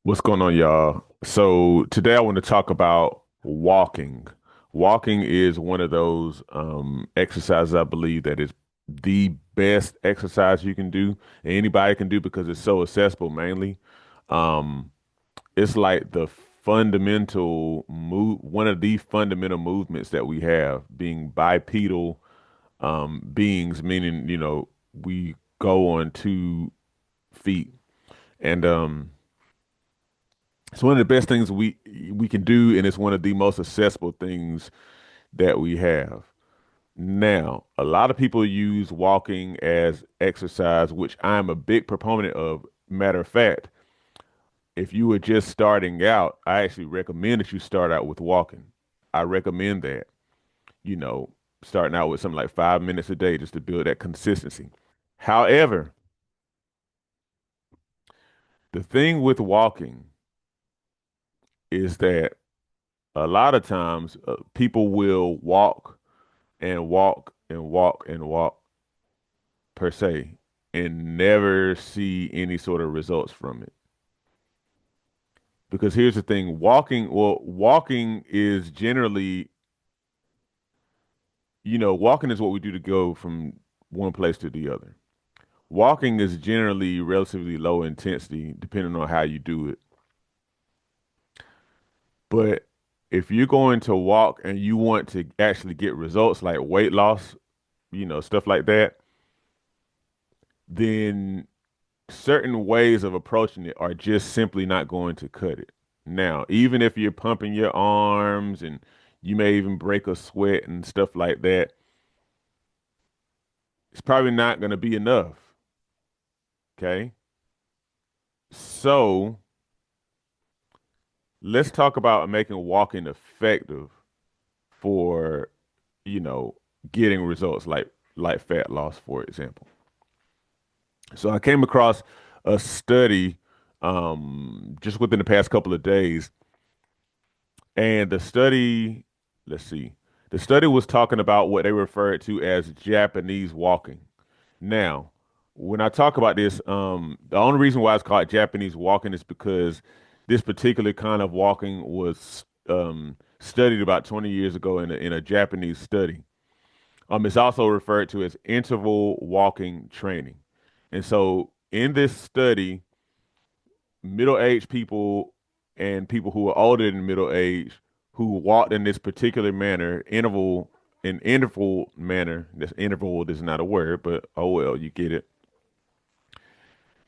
What's going on, y'all? So today I want to talk about walking. Walking is one of those exercises I believe that is the best exercise you can do, and anybody can do because it's so accessible mainly. Um, it's like the fundamental move, one of the fundamental movements that we have, being bipedal beings, meaning, we go on 2 feet. And it's one of the best things we can do, and it's one of the most accessible things that we have. Now, a lot of people use walking as exercise, which I'm a big proponent of. Matter of fact, if you were just starting out, I actually recommend that you start out with walking. I recommend that, you know, starting out with something like 5 minutes a day just to build that consistency. However, the thing with walking is that a lot of times people will walk and walk and walk and walk per se and never see any sort of results from it. Because here's the thing, walking is generally, walking is what we do to go from one place to the other. Walking is generally relatively low intensity depending on how you do it. But if you're going to walk and you want to actually get results like weight loss, stuff like that, then certain ways of approaching it are just simply not going to cut it. Now, even if you're pumping your arms and you may even break a sweat and stuff like that, it's probably not going to be enough. Okay. So let's talk about making walking effective for, you know, getting results like fat loss, for example. So I came across a study just within the past couple of days. And the study, let's see, the study was talking about what they referred to as Japanese walking. Now, when I talk about this, the only reason why it's called Japanese walking is because this particular kind of walking was studied about 20 years ago in a Japanese study. It's also referred to as interval walking training. And so in this study, middle-aged people and people who are older than middle age who walked in this particular manner, interval manner. This interval is not a word, but oh well, you get it.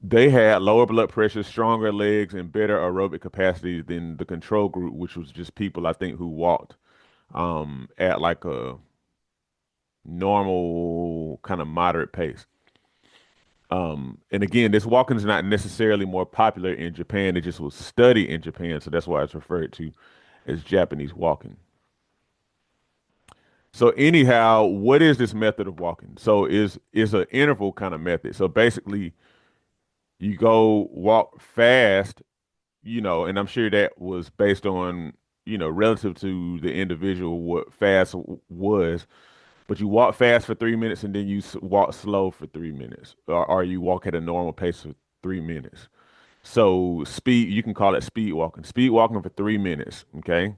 They had lower blood pressure, stronger legs, and better aerobic capacity than the control group, which was just people I think who walked at like a normal kind of moderate pace. And again, this walking is not necessarily more popular in Japan. It just was studied in Japan, so that's why it's referred to as Japanese walking. So anyhow, what is this method of walking? So is an interval kind of method. So basically, you go walk fast, and I'm sure that was based on, relative to the individual what was. But you walk fast for 3 minutes and then you walk slow for 3 minutes, or you walk at a normal pace for 3 minutes. So speed, you can call it speed walking. Speed walking for 3 minutes, okay?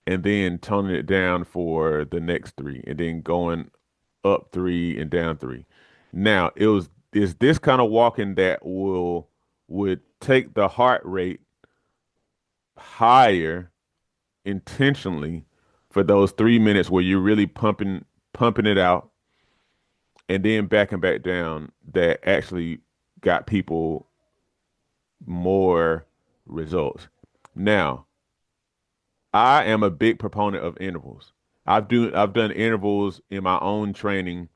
And then toning it down for the next three, and then going up three and down three. Now, is this kind of walking that would take the heart rate higher intentionally for those 3 minutes where you're really pumping it out and then backing back down that actually got people more results. Now, I am a big proponent of intervals. I've done intervals in my own training,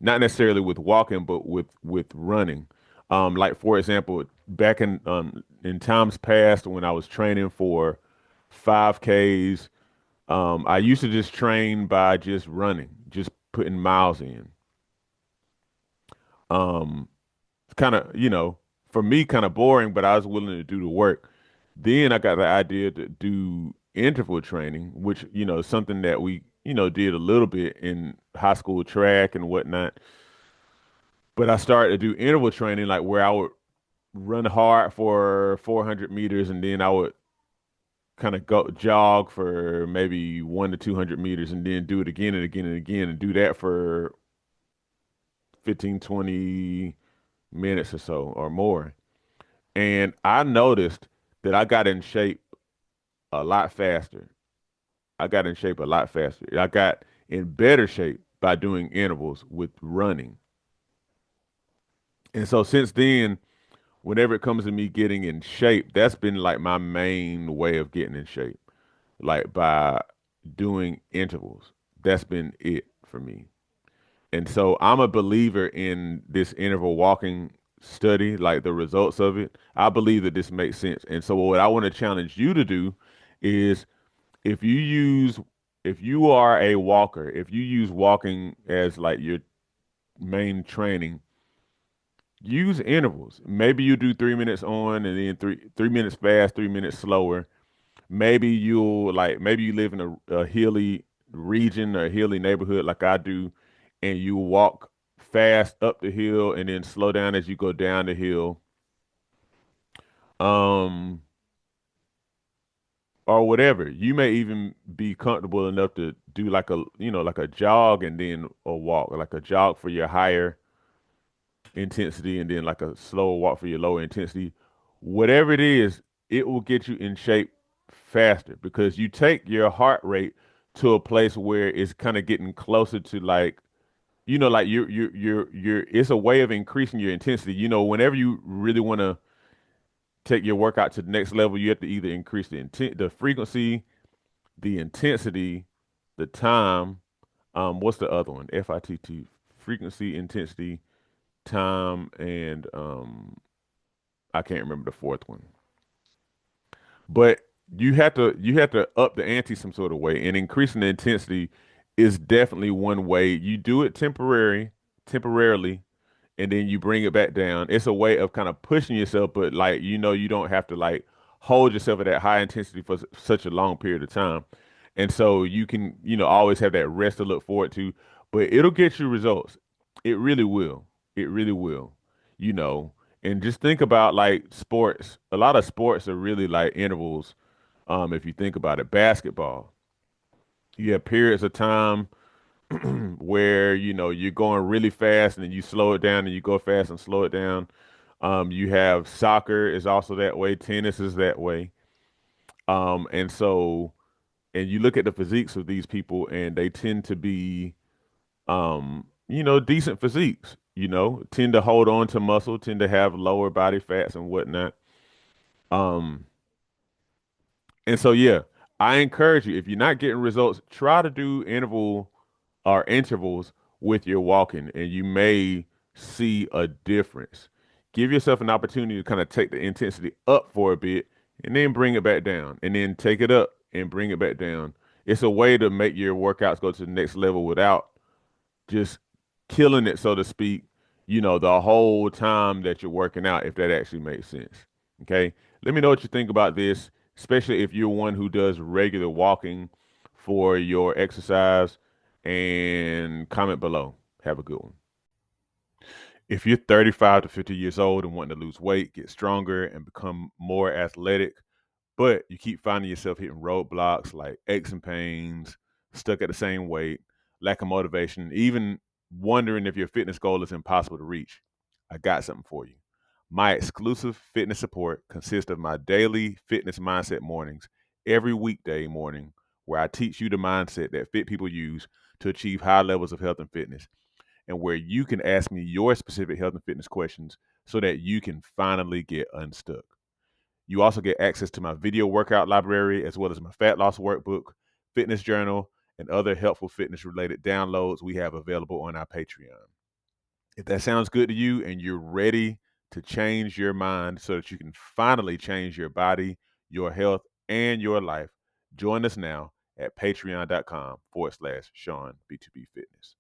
not necessarily with walking, but with running. Like for example, back in times past when I was training for 5Ks, I used to just train by just running, just putting miles in. Um, kind of, for me, kind of boring, but I was willing to do the work. Then I got the idea to do interval training, which, is something that we, did a little bit in high school track and whatnot. But I started to do interval training, like where I would run hard for 400 meters, and then I would kind of go jog for maybe 1 to 200 meters, and then do it again and again and again, and do that for 15, 20 minutes or so or more. And I noticed that I got in shape a lot faster. I got in shape a lot faster. I got in better shape by doing intervals with running. And so since then, whenever it comes to me getting in shape, that's been like my main way of getting in shape, like by doing intervals. That's been it for me. And so I'm a believer in this interval walking study, like the results of it. I believe that this makes sense. And so what I want to challenge you to do is if you use if you are a walker, if you use walking as like your main training, use intervals. Maybe you do 3 minutes on and then three minutes fast, 3 minutes slower. Maybe you live in a hilly region or a hilly neighborhood like I do, and you walk fast up the hill and then slow down as you go down the hill. Um, or whatever. You may even be comfortable enough to do like like a jog and then a walk, like a jog for your higher intensity and then like a slower walk for your lower intensity. Whatever it is, it will get you in shape faster because you take your heart rate to a place where it's kind of getting closer to like, like you're it's a way of increasing your intensity. Whenever you really want to take your workout to the next level, you have to either increase the frequency, the intensity, the time. What's the other one? FITT, frequency, intensity, time, and I can't remember the fourth one. But you have to up the ante some sort of way, and increasing the intensity is definitely one way. You do it temporarily, and then you bring it back down. It's a way of kind of pushing yourself, but like you don't have to like hold yourself at that high intensity for such a long period of time. And so you can, always have that rest to look forward to, but it'll get you results. It really will. It really will. You know, and just think about like sports. A lot of sports are really like intervals. If you think about it, basketball, you have periods of time where you're going really fast and then you slow it down and you go fast and slow it down. You have soccer is also that way, tennis is that way. And so and you look at the physiques of these people and they tend to be decent physiques, tend to hold on to muscle, tend to have lower body fats and whatnot. Um, and so yeah, I encourage you, if you're not getting results, try to do intervals with your walking, and you may see a difference. Give yourself an opportunity to kind of take the intensity up for a bit and then bring it back down, and then take it up and bring it back down. It's a way to make your workouts go to the next level without just killing it, so to speak, the whole time that you're working out, if that actually makes sense. Okay. Let me know what you think about this, especially if you're one who does regular walking for your exercise, and comment below. Have a good one. If you're 35 to 50 years old and wanting to lose weight, get stronger, and become more athletic, but you keep finding yourself hitting roadblocks like aches and pains, stuck at the same weight, lack of motivation, even wondering if your fitness goal is impossible to reach, I got something for you. My exclusive fitness support consists of my daily fitness mindset mornings every weekday morning, where I teach you the mindset that fit people use to achieve high levels of health and fitness, and where you can ask me your specific health and fitness questions so that you can finally get unstuck. You also get access to my video workout library, as well as my fat loss workbook, fitness journal, and other helpful fitness related downloads we have available on our Patreon. If that sounds good to you and you're ready to change your mind so that you can finally change your body, your health, and your life, join us now at patreon.com/Shawn B2B Fitness.